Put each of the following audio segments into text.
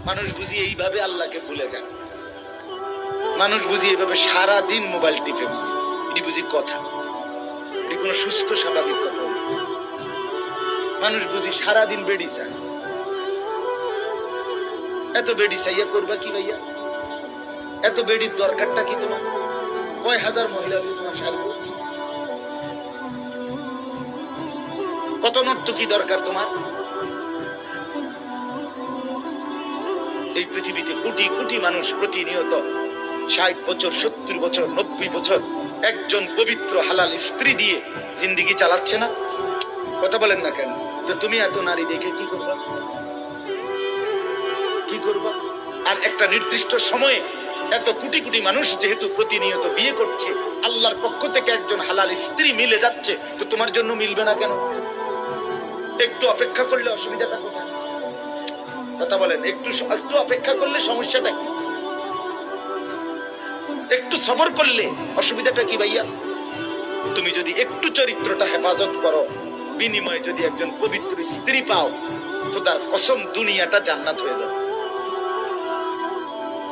মানুষ বুঝি এইভাবে আল্লাহকে ভুলে যায়, মানুষ বুঝি এইভাবে সারাদিন মোবাইল টিপে, বুঝি এটি বুঝি কথা, এটি কোনো সুস্থ স্বাভাবিক কথা? মানুষ বুঝি সারাদিন বেড়ি চায়। এত বেড়ি চাইয়া করবা কি ভাইয়া? এত বেড়ির দরকারটা কি তোমার? কয় হাজার মহিলা তোমার সারবো? কত নর্তকী দরকার তোমার? এই পৃথিবীতে কোটি কোটি মানুষ প্রতিনিয়ত 60 বছর, 70 বছর, 90 বছর একজন পবিত্র হালাল স্ত্রী দিয়ে জিন্দেগি চালাচ্ছে না? কথা বলেন না কেন? যে তুমি এত নারী দেখে কি করবা? কি করবা? আর একটা নির্দিষ্ট সময়ে এত কোটি কোটি মানুষ যেহেতু প্রতিনিয়ত বিয়ে করছে, আল্লাহর পক্ষ থেকে একজন হালাল স্ত্রী মিলে যাচ্ছে, তো তোমার জন্য মিলবে না কেন? একটু অপেক্ষা করলে অসুবিধাটা কোথায়? কথা বলেন, একটু একটু অপেক্ষা করলে সমস্যাটা কি? একটু সবর করলে অসুবিধাটা কি ভাইয়া? তুমি যদি একটু চরিত্রটা হেফাজত করো, বিনিময়ে যদি একজন পবিত্র স্ত্রী পাও, খোদার কসম দুনিয়াটা জান্নাত হয়ে যাবে।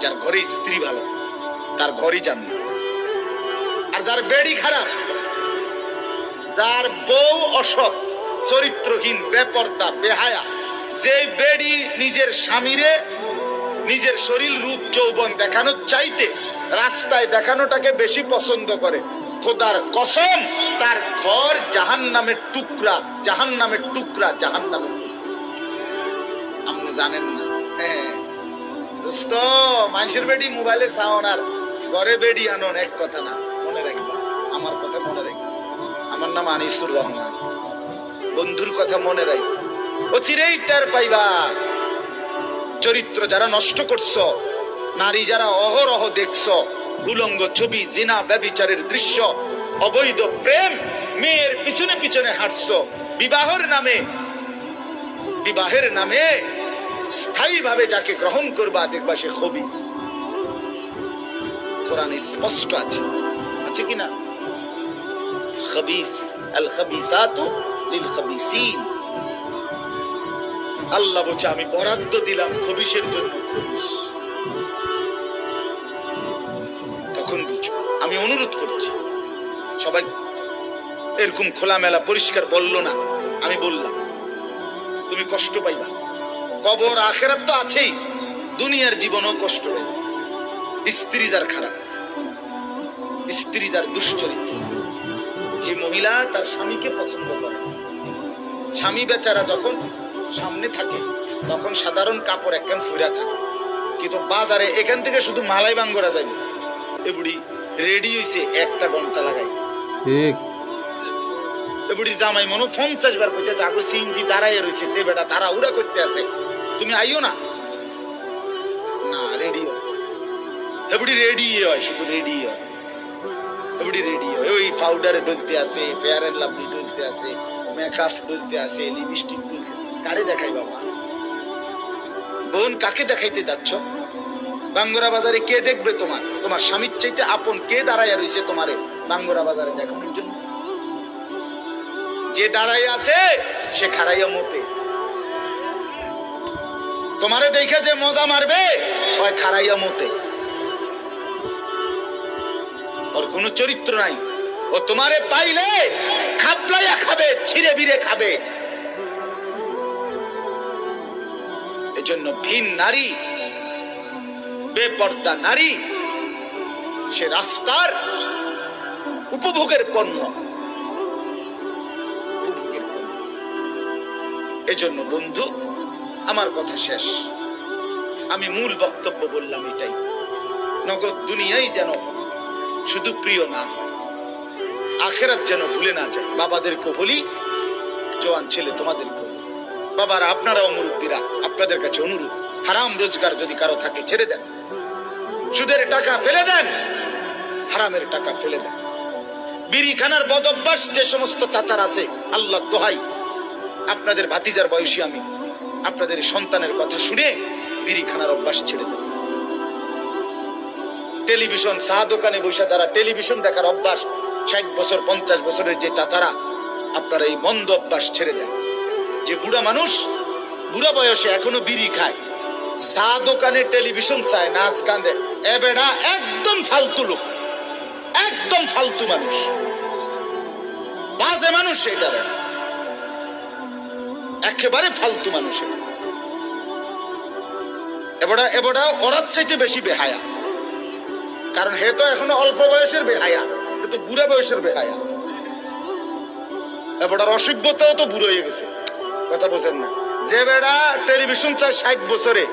যার ঘরে স্ত্রী ভালো তার ঘরই জান্নাত। আর যার বেড়ি খারাপ, যার বউ অসৎ, চরিত্রহীন, বেপরদা, বেহায়া, যে বেড়ি নিজের স্বামীরে নিজের শরীর রূপ যৌবন দেখানোর চাইতে রাস্তায় দেখানোটাকে বেশি পছন্দ করে, খোদার কসম তার ঘর জাহান্নামের টুকরা, জাহান্নামের টুকরা, জাহান্নামের। আপনি জানেন না? হ্যাঁ দোস্ত, মানুষের বেডি মোবাইলে চাওন আর ঘরে বেডি আনন এক কথা না। মনে রাখবা, আমার কথা মনে রাখবা। আমার নাম আনিসুর রহমান। বন্ধুর কথা মনে রাখবা, অচিরেই টের পাইবা চরিত্র যারা নষ্ট করছো, নারী যারা অহরহ দেখছো, উলঙ্গ ছবি, জিনা, ব্যভিচারের দৃশ্য, অবৈধ প্রেম, মেয়ের পিছনে পিছনে হাঁটছো, বিবাহের নামে স্থায়ীভাবে যাকে গ্রহণ করবা দেখবা সে খবিস। কোরআনে স্পষ্ট আছে, আছে কিনা? খবিস, আল খবিসাতু লিল খবিসিন। আল্লাহ বলছে আমি বরাদ্দ দিলাম খবিসের জন্য খবিস। তখন বুঝো, আমি অনুরোধ করছি সবাই এরকম খোলামেলা পরিষ্কার বললো না, আমি বললাম তুমি কষ্ট পাইবা। কবর আখিরাত তো আছেই, দুনিয়ার জীবনও কষ্ট পাইবা। স্ত্রী যার খারাপ, স্ত্রী যার দুশ্চরিত্র, যে মহিলা তার স্বামীকে পছন্দ করে, স্বামী বেচারা যখন সামনে থাকে তখন সাধারণ কাপড় একখান ফুরা থাকে, কিন্তু বাজারে এখান থেকে শুধু মালাই বাঙ্গরা যাবে, এ বুড়ি রেডি হইছে 1 ঘন্টা লাগাই। ঠিক এ বুড়ি জামাই মনে 50 বার কইতেছে আগো সিএনজি দাঁড়াইয়া রইছে, তে বেটা তারা উড়া করতে আছে, তুমি আইও না। না রেডি হয়, এ বুড়ি রেডি হয়, শুধু রেডি হয়, এ বুড়ি রেডি হয়। ওই পাউডারে ডলতে আছে, ফেয়ার এন্ড লাভলি ডলতে আছে, মেকআপ ডলতে আছে, লিপস্টিক ডলতে। কারে দেখাই বাবা? বোন কাকে দেখাইতে যাচ্ছ? বাঙ্গরা বাজারে কে দেখবে তোমার? তোমার স্বামীর চাইতে আপন কে দাঁড়াইয়া রইছে তোমারে বাঙ্গরা বাজারে দেখানোর জন্য? যে দাঁড়াইয়া আছে সে খাড়াইয়া মতে। তোমারে দেখে যে মজা মারবে ওই খাড়াইয়া মতে, ওর কোনো চরিত্র নাই। ও তোমারে পাইলে খাপলাইয়া খাবে, ছিঁড়ে বিড়ে খাবে। এজন্য ভিন নারী, বেপর্দা নারী, সে রাস্তার উপভোগের পণ্য, উপভোগের পণ্য। এজন্য বন্ধু আমার কথা শেষ, আমি মূল বক্তব্য বললাম এটাই, নগদ দুনিয়াই যেন শুধু প্রিয় না হয়, আখেরাত যেন ভুলে না যায়। বাবাদেরকে বলি, জওয়ান ছেলে তোমাদেরকে, বাবারা আপনারাও মুরব্বীরা, আপনাদের কাছে অনুরোধ, হারাম রোজগার যদি কারো থাকে ছেড়ে দেন, সুদের টাকা ফেলে দেন, হারামের টাকা ফেলে দেন। বিড়ি খানার বদ অভ্যাস যে সমস্ত চাচার আছে, আল্লাহ দোহাই, আপনাদের ভাতিজার বয়সী আমি, আপনাদের সন্তানের কথা শুনে বিড়ি খানার অভ্যাস ছেড়ে দেন। টেলিভিশন, চা দোকানে বসে যারা টেলিভিশন দেখার অভ্যাস, 60 বছর 50 বছরের যে চাচারা, আপনারা এই মন্দ অভ্যাস ছেড়ে দেন। যে বুড়া মানুষ বুড়া বয়সে এখনো বিড়ি খায়, চা দোকানে টেলিভিশন চায়, নাচ গান দেয়, এ বেটা একদম ফালতু লোক, একদম ফালতু মানুষ, বাজে মানুষ, এটা একেবারে ফালতু মানুষ। এবড়া ওরার চাইতে বেশি বেহায়া, কারণ হে তো এখনো অল্প বয়সের বেহায়া, কিন্তু বুড়া বয়সের বেহায়া। এবড়ার অসভ্যতাও তো বুড়ো হয়ে গেছে, কথা বোঝেন না? যে বেড়া টেলিভিশন চায় 60 বছরে,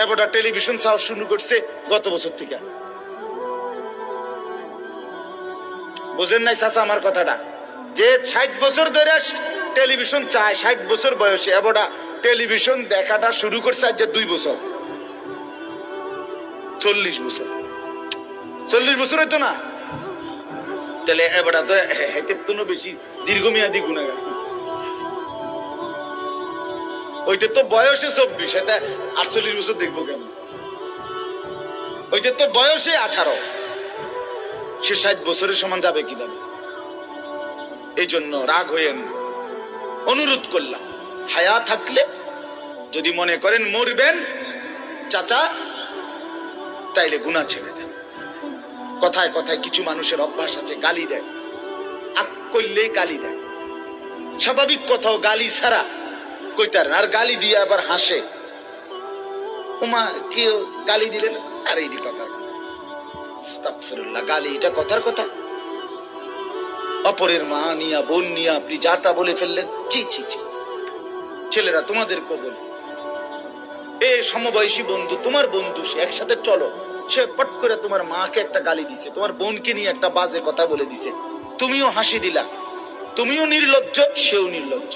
এবড়া টেলিভিশন চাওয়া শুরু করছে গত বছর থেকে। বোঝেন নাই চাচা আমার কথাটা? যে 60 বছর ধরে টেলিভিশন চায়, 60 বছর বয়সে এবড়া টেলিভিশন দেখাটা শুরু করছে আজ 2 বছর, 40 বছর, 40 বছর হইতো না? তাহলে এবড়া তো হেতের তো বেশি দীর্ঘমেয়াদী গুণাগার। ওইতে তো বয়সে 24, এতে 48 বছর দেখবো কেন? ওইতে তো বয়সে 18, সে 60 বছরের সমান যাবে কিভাবে? এই জন্য রাগ হইয়েন না, অনুরোধ করলাম, হায়া থাকলে যদি মনে করেন মরবেন চাচা, তাইলে গুনাহ ছেড়ে দেন। কথায় কথায় কিছু মানুষের অভ্যাস আছে, গালি দেয়, আগ করলেই গালি দেয়, স্বাভাবিক কথাও গালি ছাড়া কইতার না, আর গালি দিয়ে আবার হাসে, উমা কেউ গালি দিলেন, আর এই কথার আস্তাগফিরুল্লাহ, গালি এটা কথার কথা? অপরের মা নিয়া, বোন নিয়া আপনি যা তা বলে ফেললেন, ছি ছি ছি। ছেলেরা তোমাদেরকে বলি, এ সমবয়সী বন্ধু, তোমার বন্ধু, সে একসাথে চলো, সে পট করে তোমার মাকে একটা গালি দিছে, তোমার বোনকে নিয়ে একটা বাজে কথা বলে দিছে, তুমিও হাসি দিলা, তুমিও নির্লজ্জ, সেও নির্লজ্জ।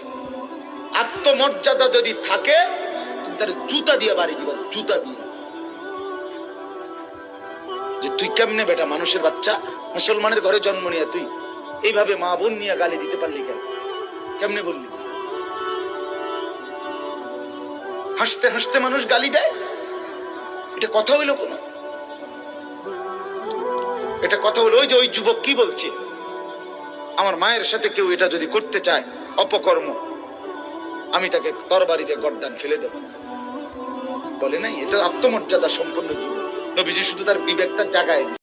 আত্মমর্যাদা যদি থাকে তুমি তার জুতা দিয়ে বাড়ি দিবা, জুতা দিয়ে। যে তুই কেমনে বেটা, মানুষের বাচ্চা, মুসলমানের ঘরে জন্ম নিয়ে তুই এইভাবে মা বোন নিয়ে গালি দিতে পারলি কেন? কেমনে বললি? হাসতে হাসতে মানুষ গালি দেয়, এটা কথা হইল কোন? এটা কথা হলো? ওই যে ওই যুবক কি বলছে, আমার মায়ের সাথে কেউ এটা যদি করতে চায় অপকর্ম, আমি তাকে তরবারিতে গর্দান ফেলে দেব, বলে নাই? এটা আত্মমর্যাদা সম্পন্ন যুবক। নবীজি শুধু তার বিবেকটা জাগায়